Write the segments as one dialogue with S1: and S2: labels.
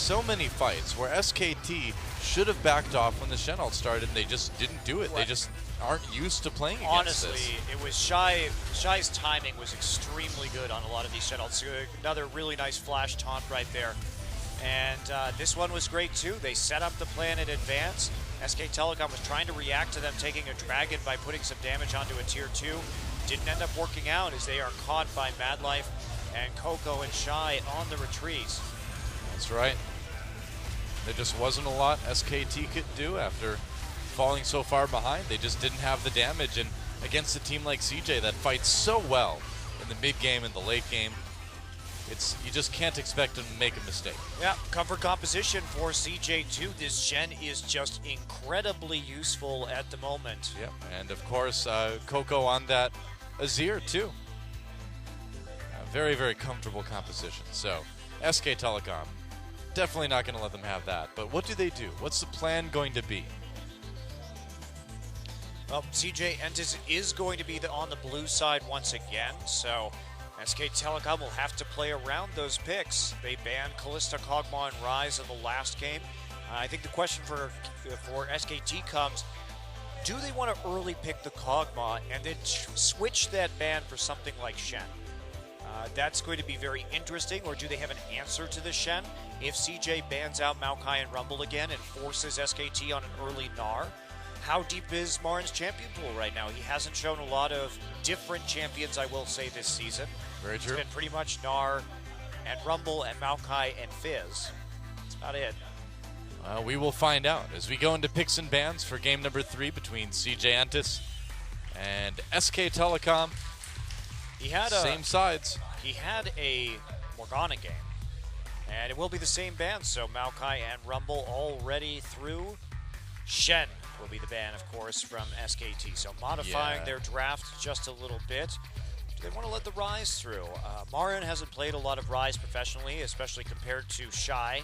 S1: so many fights where SKT should have backed off when the Shen ult started, and they just didn't do it. They just aren't used to playing against this.
S2: Honestly, it was Shy's timing was extremely good on a lot of these Shen ults. Another really nice flash taunt right there. And this one was great too. They set up the plan in advance. SK Telecom was trying to react to them taking a dragon by putting some damage onto a tier 2. Didn't end up working out as they are caught by Madlife and Coco and Shy on the retreat.
S1: That's right. There just wasn't a lot SKT could do after falling so far behind. They just didn't have the damage, and against a team like CJ that fights so well in the mid game and the late game, you just can't expect them to make a mistake.
S2: Yeah, comfort composition for CJ too. This Shen is just incredibly useful at the moment.
S1: Yep, and of course Coco on that Azir too. Very, very comfortable composition. So SK Telecom, definitely not going to let them have that. But what do they do? What's the plan going to be?
S2: Well, CJ Entus is going to be on the blue side once again, so SK Telecom will have to play around those picks. They banned Kalista, Kog'Maw, and Ryze in the last game. I think the question for SKT comes, do they want to early pick the Kog'Maw and then switch that ban for something like Shen? That's going to be very interesting. Or do they have an answer to the Shen? If CJ bans out Maokai and Rumble again and forces SKT on an early Gnar, how deep is Marin's champion pool right now? He hasn't shown a lot of different champions, I will say, this season.
S1: Very true.
S2: It's been pretty much Gnar and Rumble and Maokai and Fizz. That's about it.
S1: We will find out as we go into picks and bans for game number 3 between CJ Entus and SK Telecom. Same sides.
S2: He had a Morgana game, and it will be the same ban. So Maokai and Rumble already through. Shen will be the ban, of course, from SKT. So modifying their draft just a little bit. Do they want to let the Ryze through? Marin hasn't played a lot of Ryze professionally, especially compared to Shy.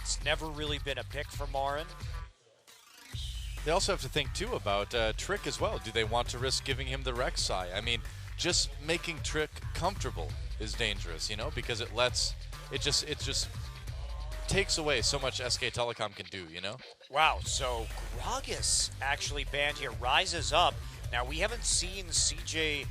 S2: It's never really been a pick for Marin.
S1: They also have to think, too, about Trick as well. Do they want to risk giving him the Rek'Sai? I mean, just making Trick comfortable is dangerous, you know, because it just takes away so much SK Telecom can do, you know?
S2: Wow, so Gragas actually banned here. Ryze is up. Now, we haven't seen CJ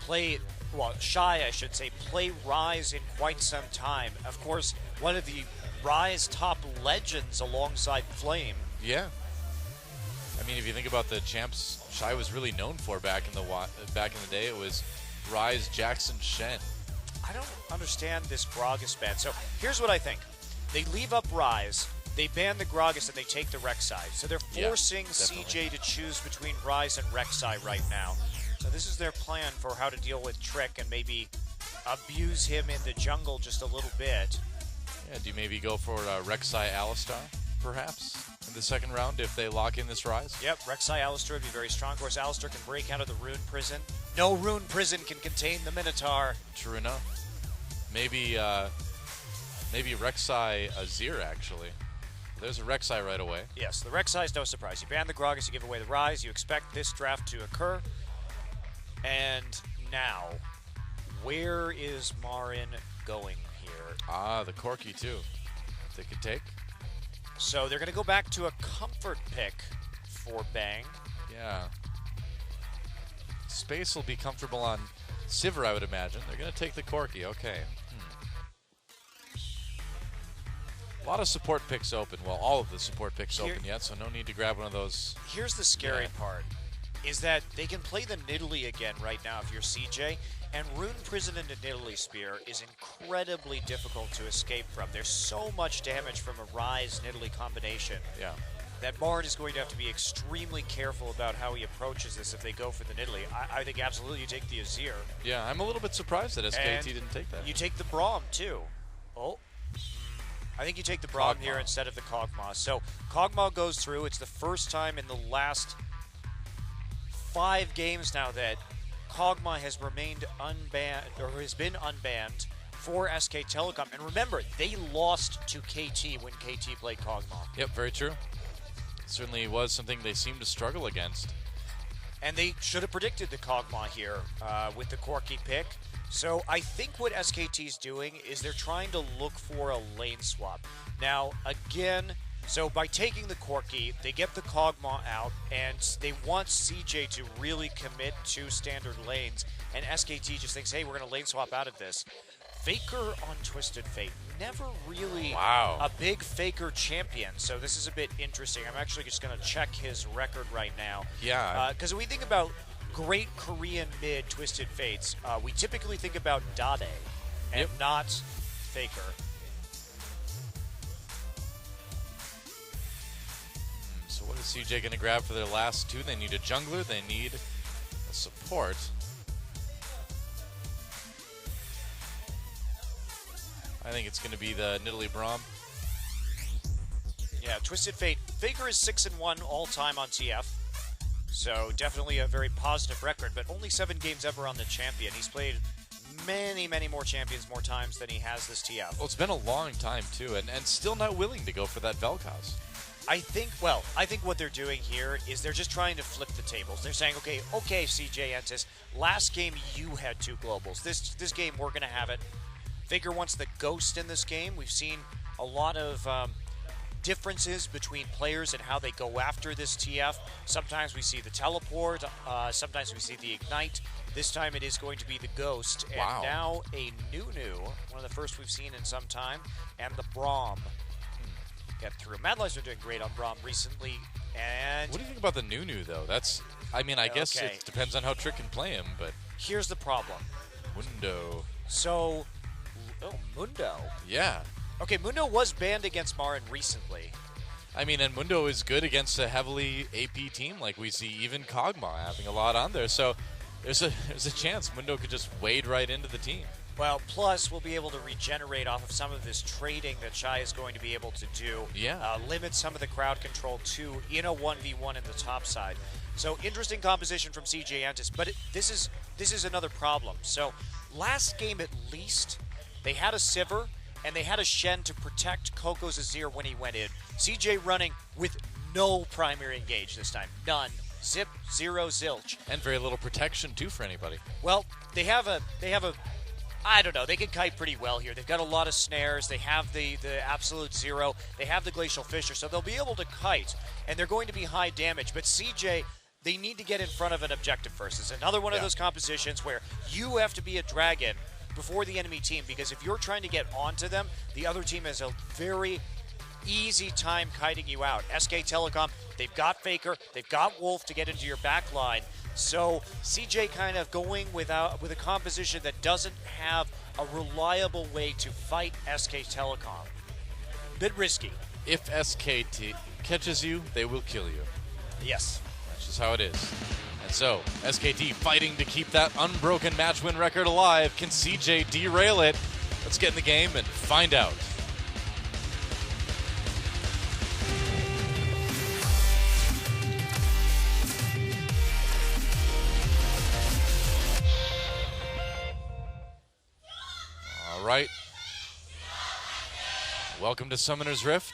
S2: play, well, Shy, I should say, play Ryze in quite some time. Of course, one of the Ryze top legends alongside Flame.
S1: Yeah. I mean, if you think about the champs Shy was really known for back in the day, it was Ryze, Jackson, Shen.
S2: I don't understand this Gragas ban. So here's what I think. They leave up Ryze, they ban the Gragas, and they take the Rek'Sai. So they're forcing CJ to choose between Ryze and Rek'Sai right now. So this is their plan for how to deal with Trick and maybe abuse him in the jungle just a little bit.
S1: Yeah, do you maybe go for Rek'Sai Alistar, perhaps, in the second round if they lock in this Ryze?
S2: Yep, Rek'Sai Alistar would be very strong. Of course, Alistar can break out of the Rune Prison. No Rune Prison can contain the Minotaur.
S1: True enough. Maybe Rek'Sai Azir, actually. There's a Rek'Sai right away.
S2: Yes, the Rek'Sai is no surprise. You ban the Gragas, you give away the Ryze, you expect this draft to occur. And now, where is Marin going here?
S1: Ah, the Corki too. They could take.
S2: So they're going to go back to a comfort pick for Bang.
S1: Yeah. Space will be comfortable on Sivir, I would imagine. They're going to take the Corki. Okay. A lot of support picks open. Well, all of the support picks open yet, so no need to grab one of those.
S2: Here's the scary part, is that they can play the Nidalee again right now if you're CJ, and Rune Prison into Nidalee Spear is incredibly difficult to escape from. There's so much damage from a Ryze-Nidalee combination that Marin is going to have to be extremely careful about how he approaches this if they go for the Nidalee. I think absolutely you take the Azir.
S1: Yeah, I'm a little bit surprised that SKT didn't take that.
S2: You take the Braum, too. Oh. I think you take the Braum here instead of the Kog'Maw. So Kog'Maw goes through. It's the first time in the last 5 games now that Kog'Maw has remained unbanned, or has been unbanned for SK Telecom. And remember, they lost to KT when KT played Kog'Maw.
S1: Yep, very true. Certainly was something they seemed to struggle against.
S2: And they should have predicted the Kog'Maw here with the Corki pick. So I think what SKT's doing is they're trying to look for a lane swap. Now, again, so by taking the Corki, they get the Kog'Maw out, and they want CJ to really commit to standard lanes, and SKT just thinks, hey, we're going to lane swap out of this. Faker on Twisted Fate, never really a big Faker champion, so this is a bit interesting. I'm actually just going to check his record right now.
S1: Yeah.
S2: Because when we think about great Korean mid Twisted Fates, we typically think about Dade and not Faker.
S1: So what is CJ going to grab for their last two? They need a jungler, they need a support. I think it's going to be the Nidalee Braum.
S2: Yeah, Twisted Fate. Faker is 6-1 all-time on TF. So definitely a very positive record, but only 7 games ever on the champion. He's played many, many more champions more times than he has this TF.
S1: Well, it's been a long time, too, and still not willing to go for that Vel'Koz.
S2: I think what they're doing here is they're just trying to flip the tables. They're saying, okay, CJ Entus, last game you had 2 globals. This game we're going to have it. Faker wants the Ghost in this game. We've seen a lot of differences between players and how they go after this TF. Sometimes we see the Teleport, sometimes we see the Ignite. This time it is going to be the Ghost. And now a Nunu, one of the first we've seen in some time, and the Braum get through. Mad Lives been doing great on Braum recently. And
S1: what do you think about the Nunu, though? I guess it depends on how Trick can play him, but
S2: here's the problem.
S1: Mundo.
S2: So, Mundo.
S1: Yeah.
S2: Okay, Mundo was banned against Marin recently.
S1: I mean, and Mundo is good against a heavily AP team like we see even Kog'Maw having a lot on there. So there's a chance Mundo could just wade right into the team.
S2: Well, plus we'll be able to regenerate off of some of this trading that Shy is going to be able to do.
S1: Yeah.
S2: Limit some of the crowd control too in a 1v1 in the top side. So interesting composition from CJ Entus, but this is another problem. So last game at least, they had a Sivir, and they had a Shen to protect Coco's Azir when he went in. CJ running with no primary engage this time. None. Zip, 0, zilch.
S1: And very little protection, too, for anybody.
S2: Well, they have a I don't know, they can kite pretty well here. They've got a lot of snares. They have the Absolute Zero. They have the Glacial Fissure, so they'll be able to kite, and they're going to be high damage. But CJ, they need to get in front of an objective first. It's another one of those compositions where you have to be a dragon before the enemy team, because if you're trying to get onto them, the other team has a very easy time kiting you out. SK Telecom, they've got Faker, they've got Wolf to get into your back line. So CJ kind of going with a composition that doesn't have a reliable way to fight SK Telecom. Bit risky.
S1: If SKT catches you, they will kill you.
S2: Yes.
S1: That's just how it is. And so, SKT fighting to keep that unbroken match win record alive. Can CJ derail it? Let's get in the game and find out. All right. Welcome to Summoner's Rift.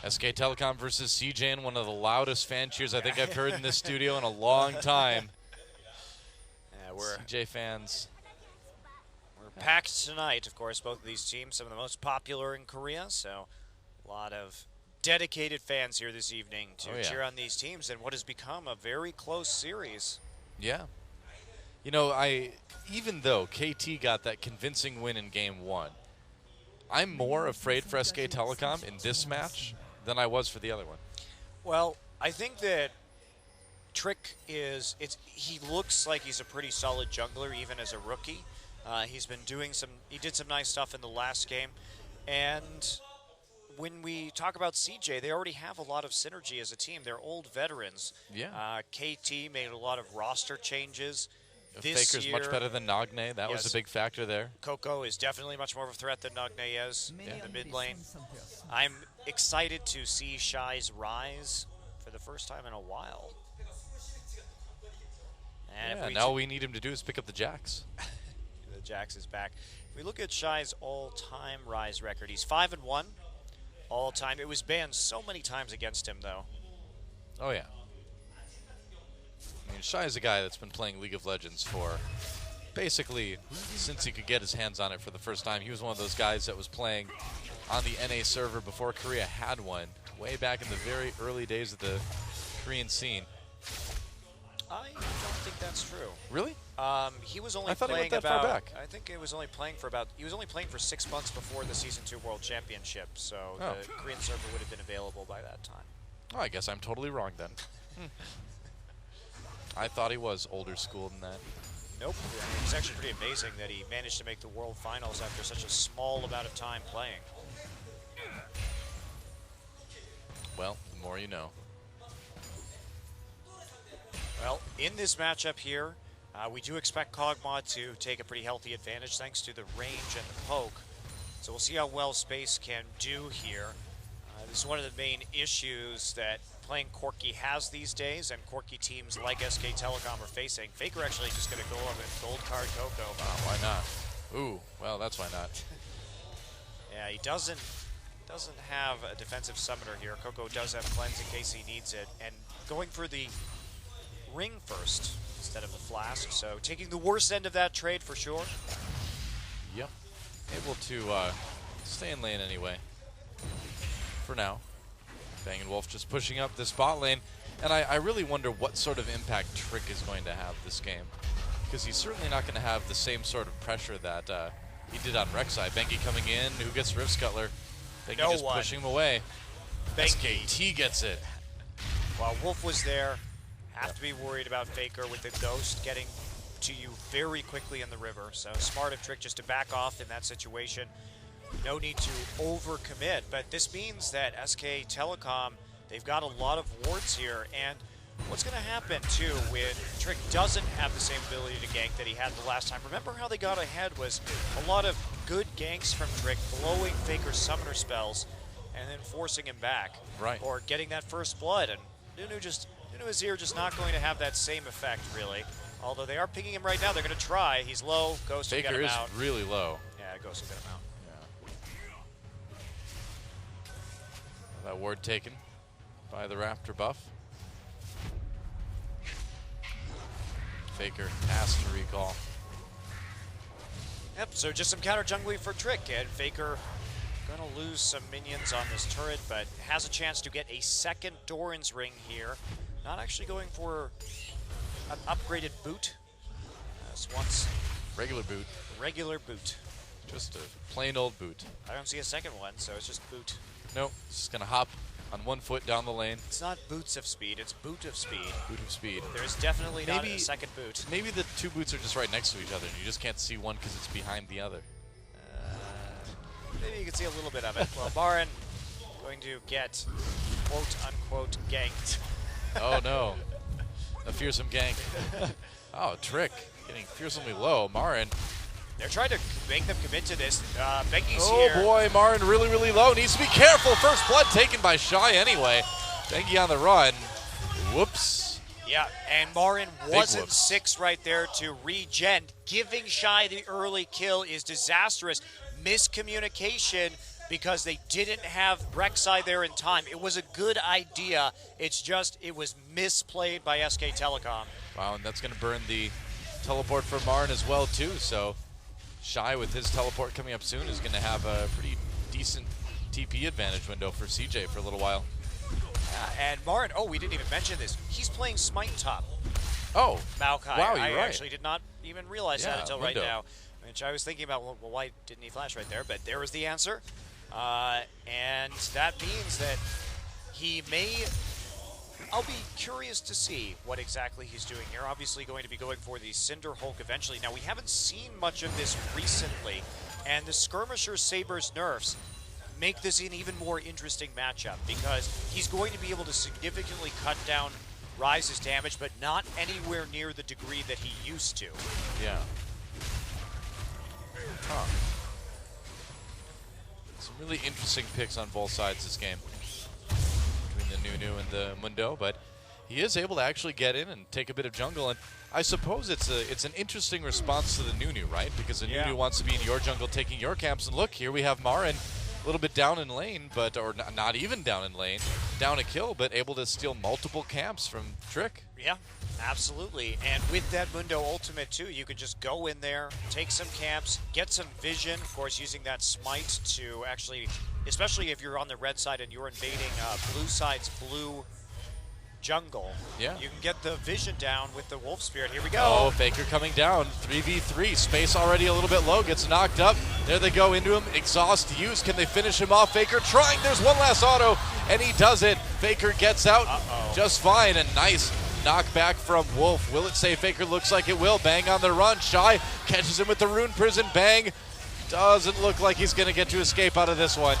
S1: SK Telecom versus CJ, one of the loudest fan cheers I think I've heard in this studio in a long time.
S2: Yeah, we're
S1: CJ fans.
S2: We're packed tonight, of course, both of these teams, some of the most popular in Korea, so a lot of dedicated fans here this evening to cheer on these teams in what has become a very close series.
S1: Yeah. You know, even though KT got that convincing win in Game 1, I'm more afraid for SK Telecom in this match than I was for the other one.
S2: Well, I think that Trick he looks like he's a pretty solid jungler even as a rookie. He did some nice stuff in the last game. And when we talk about CJ, they already have a lot of synergy as a team. They're old veterans.
S1: Yeah.
S2: KT made a lot of roster changes.
S1: Faker's much better than Nagne. That was a big factor there.
S2: Coco is definitely much more of a threat than Nagne is in the mid lane. I'm excited to see Shy's rise for the first time in a while. And
S1: now all we need him to do is pick up the Jax.
S2: The Jax is back. If we look at Shy's all-time rise record, he's 5-1 all-time. It was banned so many times against him, though.
S1: Oh, yeah. I mean, Shy is a guy that's been playing League of Legends for basically since he could get his hands on it for the first time. He was one of those guys that was playing on the NA server before Korea had one, way back in the very early days of the Korean scene.
S2: I don't think that's true.
S1: Really?
S2: He was only
S1: I thought
S2: playing
S1: he went that far
S2: about.
S1: back.
S2: I think he was only playing for 6 months before the Season 2 World Championship, so the Korean server would have been available by that time.
S1: Oh, I guess I'm totally wrong then. I thought he was older school than that.
S2: Nope. I mean, it's actually pretty amazing that he managed to make the World Finals after such a small amount of time playing.
S1: Well, the more you know.
S2: Well, in this matchup here, we do expect Kog'Maw to take a pretty healthy advantage thanks to the range and the poke. So we'll see how well Space can do here. This is one of the main issues that playing Corki has these days, and Corki teams like SK Telecom are facing. Faker actually just going to go up with Gold Card Coco.
S1: Why not? Ooh, well, that's why not.
S2: Yeah, he doesn't have a defensive summoner here. Coco does have cleanse in case he needs it, and going for the ring first instead of the flask, so taking the worst end of that trade for sure.
S1: Yep. Able to stay in lane anyway. For now. Bang & Wolf just pushing up the spot lane, and I really wonder what sort of impact Trick is going to have this game, because he's certainly not going to have the same sort of pressure that he did on Rek'Sai. Bengi coming in, who gets Rift Scuttler? Bengi just pushing him away. SKT gets it.
S2: While Wolf was there, have to be worried about Faker with the Ghost getting to you very quickly in the river, so smart of Trick just to back off in that situation. No need to overcommit, but this means that SK Telecom, they've got a lot of wards here, and what's going to happen too when Trick doesn't have the same ability to gank that he had the last time? Remember how they got ahead was a lot of good ganks from Trick, blowing Faker's summoner spells and then forcing him back.
S1: Right.
S2: Or getting that first blood, and Nunu is here just not going to have that same effect really. Although they are pinging him right now, they're going to try. He's low, Ghost will get him out.
S1: Faker is really low.
S2: Yeah, Ghost will get him out.
S1: That ward taken by the Raptor buff. Faker has to recall.
S2: Yep, so just some counter jungling for Trick, and Faker gonna lose some minions on this turret, but has a chance to get a second Doran's ring here. Not actually going for an upgraded boot. This one's
S1: regular boot.
S2: Regular boot.
S1: Just a plain old boot.
S2: I don't see a second one, so it's just boot.
S1: Nope, it's just gonna hop on 1 foot down the lane.
S2: It's not boots of speed, it's boot of speed.
S1: Boot of speed.
S2: There's definitely not a second boot.
S1: Maybe the two boots are just right next to each other and you just can't see one because it's behind the other.
S2: Maybe you can see a little bit of it. Well, Baron going to get quote-unquote ganked.
S1: Oh no, a fearsome gank. Oh, Trick getting fearsomely low. Marin.
S2: They're trying to make them commit to this. Bengi's
S1: here. Oh boy, Marin really, really low. Needs to be careful. First blood taken by Shy anyway. Bengi on the run. Whoops.
S2: Yeah, and Marin wasn't 6 right there to regen. Giving Shy the early kill is disastrous. Miscommunication because they didn't have Rek'Sai there in time. It was a good idea. It's just, it was misplayed by SK Telecom.
S1: Wow, and that's going to burn the teleport for Marin as well too, so Shy with his teleport coming up soon is going to have a pretty decent TP advantage window for CJ for a little while.
S2: And Marin, oh, we didn't even mention this. He's playing Smite top.
S1: Oh,
S2: Maokai.
S1: Wow, you're
S2: I
S1: right.
S2: actually did not even realize that until
S1: window.
S2: right now. Which I was thinking about, well, why didn't he flash right there? But there was the answer. And that means that he may... I'll be curious to see what exactly he's doing here. Obviously going to be going for the Cinder Hulk eventually. Now, we haven't seen much of this recently, and the Skirmisher Saber's nerfs make this an even more interesting matchup because he's going to be able to significantly cut down Ryze's damage, but not anywhere near the degree that he used to.
S1: Yeah. Huh. Some really interesting picks on both sides this game. Between the Nunu and the Mundo, but he is able to actually get in and take a bit of jungle, and I suppose it's an interesting response to the Nunu, right? Because the Nunu wants to be in your jungle taking your camps, and look, here we have Marin a little bit down in lane, but or not even down in lane, down a kill, but able to steal multiple camps from Trick.
S2: Yeah, Absolutely, and with that Mundo ultimate too, you could just go in there, take some camps, get some vision, of course using that smite to actually, especially if you're on the red side and you're invading blue side's blue jungle,
S1: yeah,
S2: you can get the vision down with the Wolf Spirit. Here we go.
S1: Oh, Faker coming down, 3v3, space already a little bit low, gets knocked up. There they go into him, exhaust used. Can they finish him off? Faker trying, there's one last auto, and he does it. Faker gets out just fine, and nice knockback from Wolf. Will it save Faker? Looks like it will. Bang on the run, Shy catches him with the Rune Prison. Bang, doesn't look like he's gonna get to escape out of this one.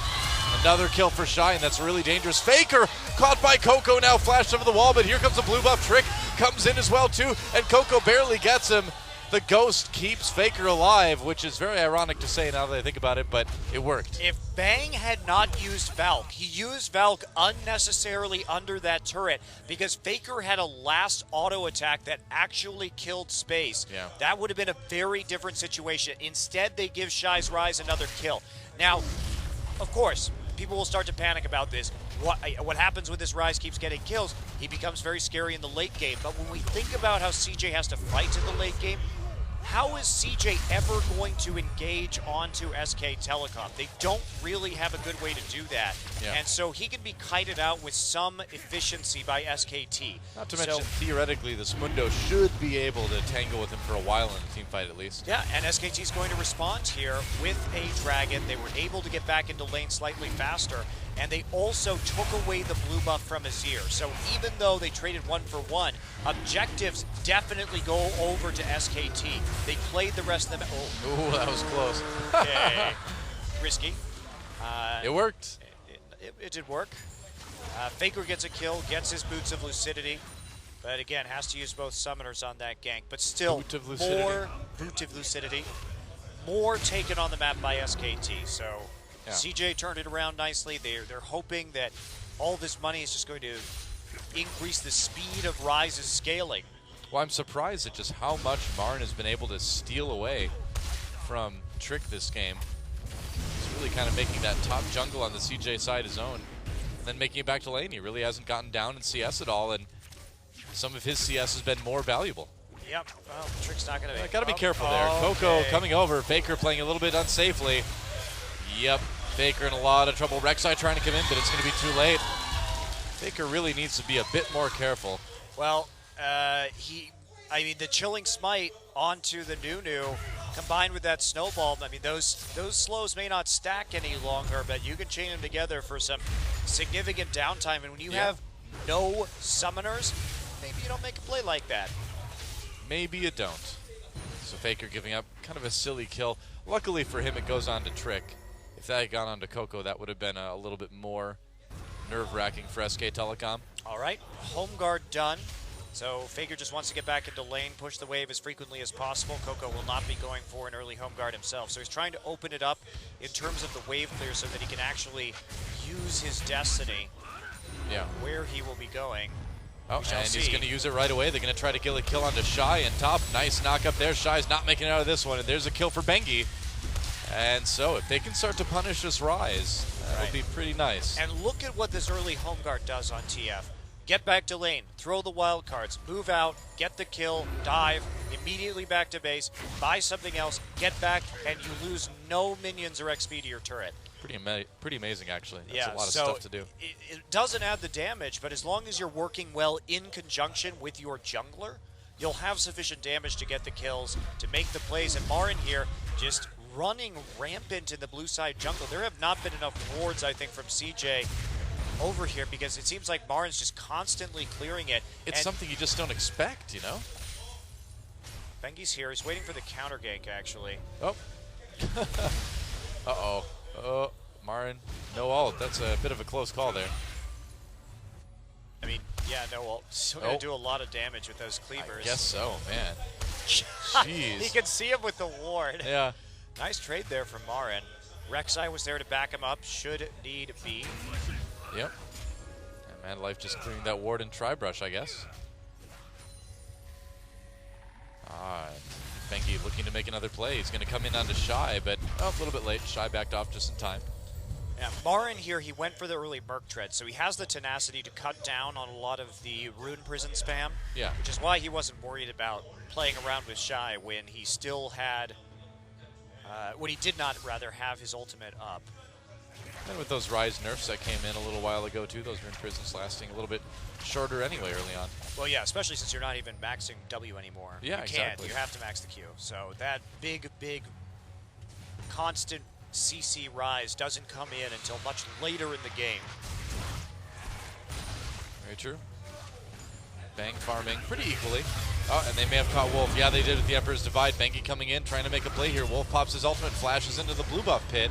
S1: Another kill for Shy, and that's really dangerous. Faker caught by Coco, now flashed over the wall, but here comes the blue buff. Trick comes in as well too, and Coco barely gets him. The Ghost keeps Faker alive, which is very ironic to say now that I think about it, but it worked.
S2: If Bang had not used Valk, he used Valk unnecessarily under that turret because Faker had a last auto attack that actually killed Space.
S1: Yeah.
S2: That would have been a very different situation. Instead, they give Shy's Rise another kill. Now, of course, people will start to panic about this. What happens when this Rise keeps getting kills? He becomes very scary in the late game. But when we think about how CJ has to fight in the late game, how is CJ ever going to engage onto SK Telecom? They don't really have a good way to do that.
S1: Yeah.
S2: And so he can be kited out with some efficiency by SKT.
S1: Not to mention, theoretically, this Mundo should be able to tangle with him for a while in a team fight at least.
S2: Yeah, and SKT is going to respond here with a Dragon. They were able to get back into lane slightly faster, and they also took away the blue buff from Azir. So even though they traded 1-for-1, objectives definitely go over to SKT. They played the rest of them. Oh,
S1: ooh, that was close.
S2: Okay. Risky.
S1: It worked.
S2: It did work. Faker gets a kill, gets his Boots of Lucidity, but again, has to use both summoners on that gank. But still, more Boot of Lucidity, more taken on the map by SKT. So yeah. CJ turned it around nicely. They're hoping that all this money is just going to increase the speed of Rise's scaling.
S1: Well, I'm surprised at just how much Marn has been able to steal away from Trick this game. He's really kind of making that top jungle on the CJ side his own, and then making it back to lane. He really hasn't gotten down in CS at all, and some of his CS has been more valuable.
S2: Yep, well, Trick's not going to make it.
S1: Got to be careful there. Coco coming over, Faker playing a little bit unsafely. Yep, Faker in a lot of trouble. Rek'Sai trying to come in, but it's going to be too late. Faker really needs to be a bit more careful.
S2: Well, I mean, the Chilling Smite onto the Nunu, combined with that Snowball, I mean, those slows may not stack any longer, but you can chain them together for some significant downtime. And when you have no summoners, maybe you don't make a play like that.
S1: Maybe you don't. So Faker giving up kind of a silly kill. Luckily for him, it goes on to Trick. If that had gone on to Coco, that would have been a little bit more nerve-wracking for SK Telecom.
S2: All right, home guard done. So Faker just wants to get back into lane, push the wave as frequently as possible. Coco will not be going for an early home guard himself. So he's trying to open it up in terms of the wave clear so that he can actually use his destiny where he will be going.
S1: Oh, and he's going to use it right away. They're going to try to kill a kill onto Shy and top. Nice knock up there. Shy's not making it out of this one. And there's a kill for Bengi. And so if they can start to punish this Rise, that'll be pretty nice.
S2: And look at what this early home guard does on TF. Get back to lane, throw the wild cards, move out, get the kill, dive, immediately back to base, buy something else, get back, and you lose no minions or XP to your turret.
S1: Pretty amazing, actually. That's a lot of stuff to do.
S2: It doesn't add the damage, but as long as you're working well in conjunction with your jungler, you'll have sufficient damage to get the kills, to make the plays. And Marin here just running rampant in the blue side jungle. There have not been enough wards, I think, from CJ over here because it seems like Marin's just constantly clearing it.
S1: It's something you just don't expect, you know?
S2: Bengi's here. He's waiting for the counter gank, actually.
S1: Oh. Uh-oh. Oh, Marin, no ult. That's a bit of a close call there.
S2: I mean, yeah, no ult. Still going to do a lot of damage with those cleavers.
S1: I guess so, man. Jeez.
S2: You can see him with the ward.
S1: Yeah.
S2: Nice trade there from Marin. Rek'Sai was there to back him up, should need be.
S1: Yep. And Manlife just clearing that ward and Tri-Brush, I guess. Bengi looking to make another play. He's going to come in onto Shy, but a little bit late. Shy backed off just in time.
S2: Yeah, Marin here, he went for the early Merc Tread, so he has the tenacity to cut down on a lot of the Rune Prison spam.
S1: Yeah.
S2: Which is why he wasn't worried about playing around with Shy when he still had, when he did not rather have his ultimate up.
S1: And with those Rise nerfs that came in a little while ago too, those Rune Prisons lasting a little bit shorter anyway early on.
S2: Well, yeah, especially since you're not even maxing W anymore.
S1: Yeah,
S2: you
S1: exactly.
S2: You have to max the Q. So that big, constant CC rise doesn't come in until much later in the game.
S1: Very true. Bang farming pretty equally. Oh, and they may have caught Wolf. Yeah, they did with the Emperor's Divide. Bengi coming in, trying to make a play here. Wolf pops his ultimate, flashes into the blue buff pit.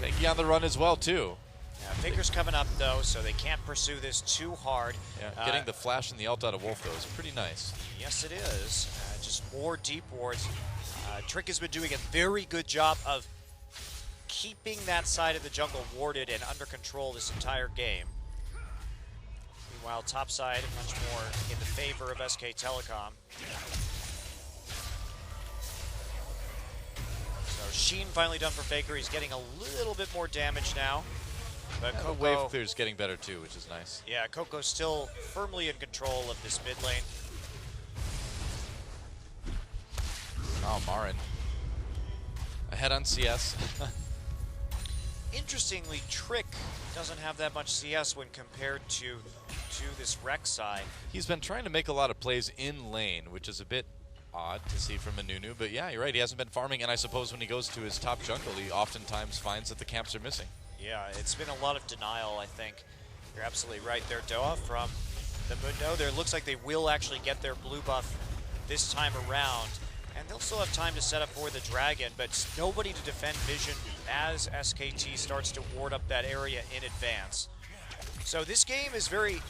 S1: Bengi on the run as well, too.
S2: Yeah, Faker's coming up, though, so they can't pursue this too hard.
S1: Yeah, getting the flash and the ult out of Wolf, though, is pretty nice.
S2: Yes, it is. Just more deep wards. Trick has been doing a very good job of keeping that side of the jungle warded and under control this entire game. Meanwhile, top side much more in the favor of SK Telecom. So Sheen finally done for Faker. He's getting a little bit more damage now. But
S1: Yeah,
S2: Coco,
S1: the wave clear's getting better too, which is nice.
S2: Yeah, Coco's still firmly in control of this mid lane.
S1: Oh, Marin. Ahead on CS.
S2: Interestingly, Trick doesn't have that much CS when compared to this Rex side.
S1: He's been trying to make a lot of plays in lane, which is a bit odd to see from a Nunu, but yeah, you're right, he hasn't been farming, and I suppose when he goes to his top jungle, he oftentimes finds that the camps are missing.
S2: Yeah, it's been a lot of denial, I think. You're absolutely right there, Doa, from the Mundo. There looks like they will actually get their blue buff this time around, and they'll still have time to set up for the Dragon, but nobody to defend Vision as SKT starts to ward up that area in advance. So this game is very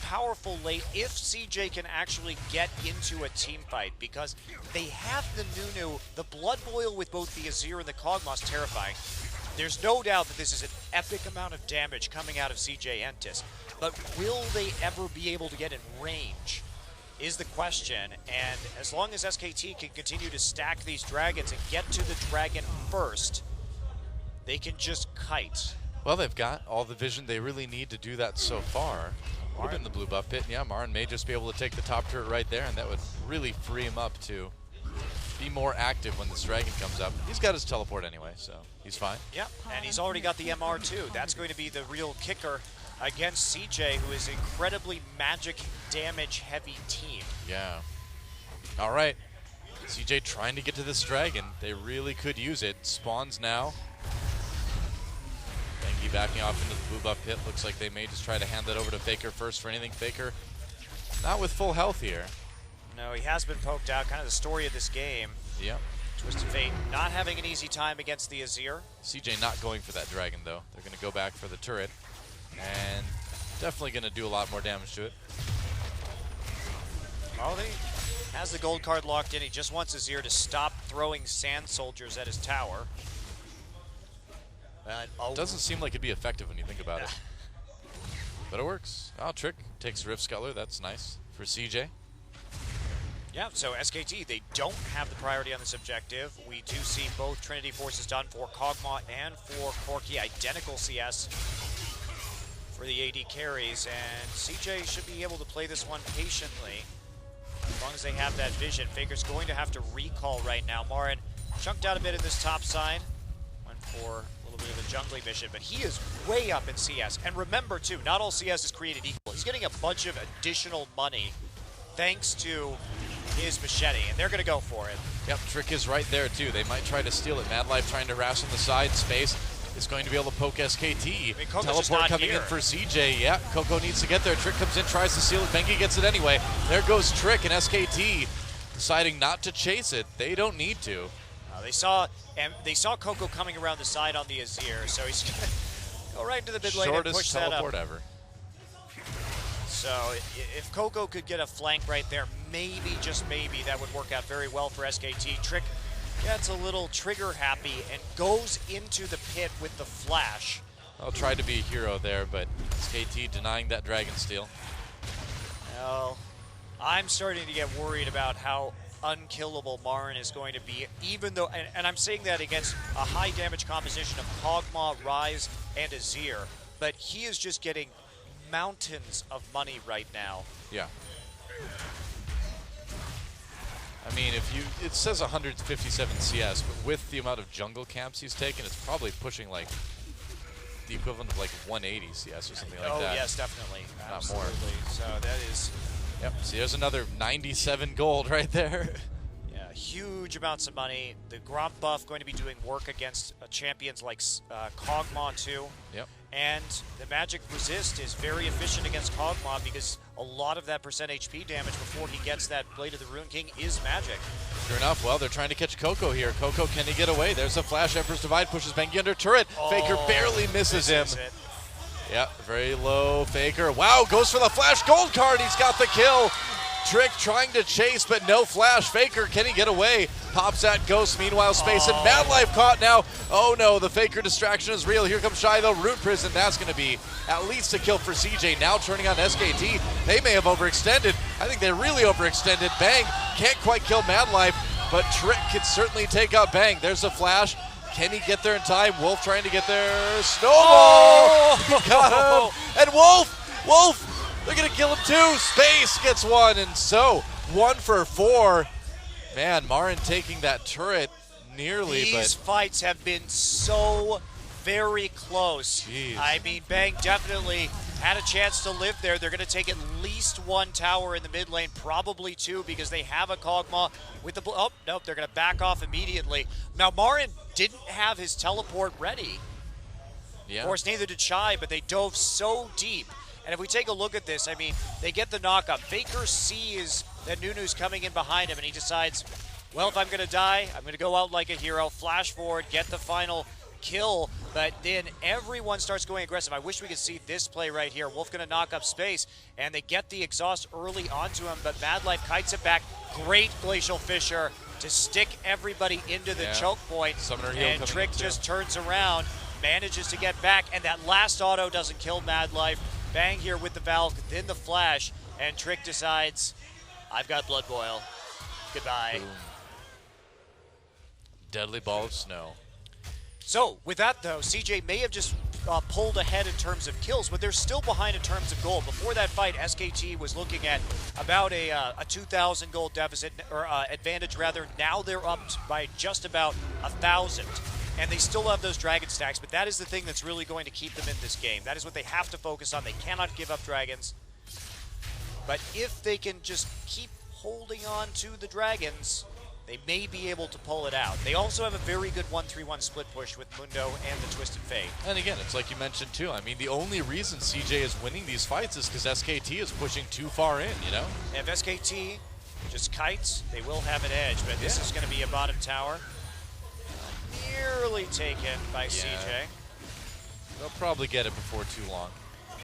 S2: powerful late if CJ can actually get into a team fight, because they have the Nunu, the Blood Boil with both the Azir and the Kog'Maw terrifying. There's no doubt that this is an epic amount of damage coming out of CJ Entus, but will they ever be able to get in range is the question, and as long as SKT can continue to stack these dragons and get to the dragon first, they can just kite.
S1: Well, they've got all the vision they really need to do that so far. Would have been the blue buff pit. Yeah, Marin may just be able to take the top turret right there, and that would really free him up to be more active when this dragon comes up. He's got his teleport anyway, so he's fine.
S2: Yep, and he's already got the MR too. That's going to be the real kicker against CJ, who is incredibly magic damage heavy team.
S1: Yeah. All right. CJ trying to get to this dragon. They really could use it. Spawns now. Bengi backing off into the blue buff pit. Looks like they may just try to hand that over to Faker first for anything. Faker not with full health here.
S2: No, he has been poked out. Kind of the story of this game.
S1: Yep.
S2: Twisted Fate not having an easy time against the Azir.
S1: CJ not going for that dragon, though. They're going to go back for the turret. And definitely going to do a lot more damage to it.
S2: Oh, he has the gold card locked in. He just wants Azir to stop throwing sand soldiers at his tower.
S1: Doesn't seem like it'd be effective when you think about it. But it works. Oh, Trick takes Rift Scuttler. That's nice for CJ.
S2: Yeah, so SKT, they don't have the priority on this objective. We do see both Trinity Forces done for Kog'Maw and for Corki. Identical CS for the AD carries, and CJ should be able to play this one patiently as long as they have that vision. Faker's going to have to recall right now. Marin chunked out a bit in this top side, went for a little bit of a jungly mission, but he is way up in CS. And remember too, not all CS is created equal. He's getting a bunch of additional money thanks to his machete, and they're going to go for it.
S1: Yep, Trick is right there too. They might try to steal it. Mad Life trying to harass on the side. Space is going to be able to poke SKT.
S2: I mean,
S1: Teleport coming in for CJ. Yeah, Coco needs to get there. Trick comes in, tries to steal it. Bengi gets it anyway. There goes Trick, and SKT deciding not to chase it. They don't need to.
S2: They saw Coco coming around the side on the Azir, so he's going to go right into the mid lane and push that up.
S1: Shortest teleport ever.
S2: So if Coco could get a flank right there, maybe, just maybe, that would work out very well for SKT. Trick gets a little trigger happy and goes into the pit with the flash.
S1: I'll try to be a hero there, but SKT denying that dragon steal.
S2: Well, I'm starting to get worried about how unkillable Marin is going to be, even though, and I'm saying that against a high damage composition of Kog'Maw, Ryze, and Azir, but he is just getting mountains of money right now.
S1: Yeah. I mean, it says 157 CS, but with the amount of jungle camps he's taken, it's probably pushing like the equivalent of like 180 CS or something like that.
S2: Oh yes, definitely.
S1: Not
S2: Absolutely.
S1: more.
S2: So that is...
S1: Yep, see there's another 97 gold right there.
S2: Yeah, huge amounts of money. The Gromp buff going to be doing work against champions like Kog'Maw too.
S1: Yep.
S2: And the magic resist is very efficient against Kog'Maw because a lot of that percent HP damage before he gets that Blade of the Rune King is magic.
S1: Sure enough, well, they're trying to catch Coco here. Coco, can he get away? There's a flash. Emperor's Divide pushes Bengi under turret.
S2: Oh,
S1: Faker barely misses him.
S2: it.
S1: Yeah, very low Faker. Wow, goes for the flash gold card. He's got the kill. Trick trying to chase, but no flash. Faker, can he get away? Pops that Ghost. Meanwhile, Space and Mad Life caught now. Oh no, the Faker distraction is real. Here comes Shy though. Root Prison, that's going to be at least a kill for CJ. Now turning on SKT. They may have overextended. I think they really overextended. Bang, can't quite kill Mad Life, but Trick could certainly take out Bang. There's a flash. Can he get there in time? Wolf trying to get there. Snowball! Got him. And Wolf! They're going to kill him too. Space gets one, and so 1 for 4. Man, Marin taking that turret nearly,
S2: These fights have been so very close.
S1: Jeez.
S2: I mean, Bang definitely had a chance to live there. They're going to take at least 1 tower in the mid lane, probably 2, because they have a Kog'Maw with the... Oh, nope, they're going to back off immediately. Now, Marin didn't have his teleport ready.
S1: Yeah.
S2: Of course, neither did Shy, but they dove so deep. And if we take a look at this, I mean, they get the knockup. Faker sees that Nunu's coming in behind him, and he decides, well, if I'm going to die, I'm going to go out like a hero, flash forward, get the final kill. But then everyone starts going aggressive. I wish we could see this play right here. Wolf going to knock up Space, and they get the exhaust early onto him, but Mad Life kites it back. Great Glacial Fissure to stick everybody into the choke point. And Trick just turns around, manages to get back, and that last auto doesn't kill Mad Life. Bang here with the Valk, then the flash, and Trick decides, I've got Blood Boil. Goodbye.
S1: Boom. Deadly Ball of Snow.
S2: So, with that though, CJ may have just pulled ahead in terms of kills, but they're still behind in terms of gold. Before that fight, SKT was looking at about a 2,000 gold deficit, or advantage rather. Now they're up by just about 1,000. And they still have those dragon stacks, but that is the thing that's really going to keep them in this game. That is what they have to focus on. They cannot give up dragons. But if they can just keep holding on to the dragons, they may be able to pull it out. They also have a very good 1-3-1 split push with Mundo and the Twisted Fate.
S1: And again, it's like you mentioned too. I mean, the only reason CJ is winning these fights is because SKT is pushing too far in, you know?
S2: If SKT just kites, they will have an edge, but this is going to be a bottom tower. Nearly taken by CJ.
S1: They'll probably get it before too long.